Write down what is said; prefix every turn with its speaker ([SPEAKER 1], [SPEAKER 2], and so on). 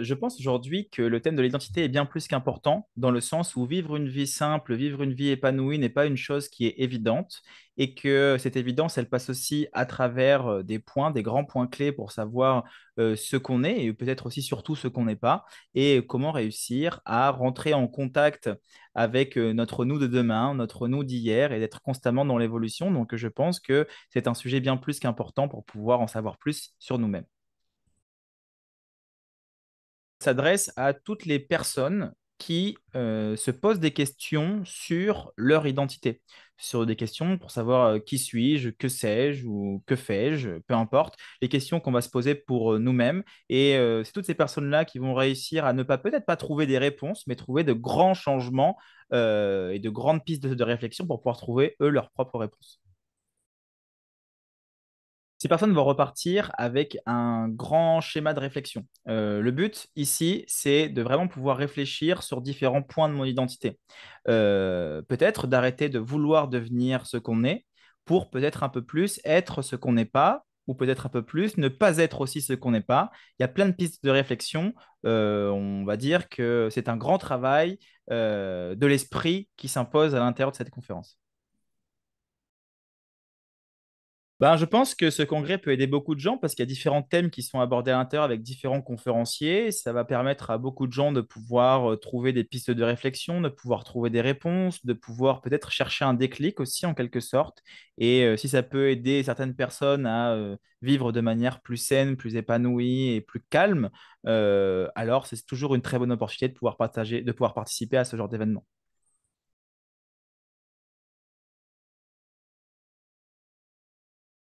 [SPEAKER 1] Je pense aujourd'hui que le thème de l'identité est bien plus qu'important, dans le sens où vivre une vie simple, vivre une vie épanouie n'est pas une chose qui est évidente, et que cette évidence, elle passe aussi à travers des points, des grands points clés pour savoir ce qu'on est, et peut-être aussi surtout ce qu'on n'est pas, et comment réussir à rentrer en contact avec notre nous de demain, notre nous d'hier, et d'être constamment dans l'évolution. Donc je pense que c'est un sujet bien plus qu'important pour pouvoir en savoir plus sur nous-mêmes. S'adresse à toutes les personnes qui se posent des questions sur leur identité, sur des questions pour savoir qui suis-je, que sais-je ou que fais-je, peu importe, les questions qu'on va se poser pour nous-mêmes. Et c'est toutes ces personnes-là qui vont réussir à ne pas peut-être pas trouver des réponses, mais trouver de grands changements et de grandes pistes de réflexion pour pouvoir trouver, eux, leurs propres réponses. Ces personnes vont repartir avec un grand schéma de réflexion. Le but ici, c'est de vraiment pouvoir réfléchir sur différents points de mon identité. Peut-être d'arrêter de vouloir devenir ce qu'on est pour peut-être un peu plus être ce qu'on n'est pas, ou peut-être un peu plus ne pas être aussi ce qu'on n'est pas. Il y a plein de pistes de réflexion. On va dire que c'est un grand travail de l'esprit qui s'impose à l'intérieur de cette conférence. Ben, je pense que ce congrès peut aider beaucoup de gens parce qu'il y a différents thèmes qui sont abordés à l'intérieur avec différents conférenciers. Ça va permettre à beaucoup de gens de pouvoir trouver des pistes de réflexion, de pouvoir trouver des réponses, de pouvoir peut-être chercher un déclic aussi en quelque sorte. Et si ça peut aider certaines personnes à vivre de manière plus saine, plus épanouie et plus calme, alors c'est toujours une très bonne opportunité de pouvoir partager, de pouvoir participer à ce genre d'événement.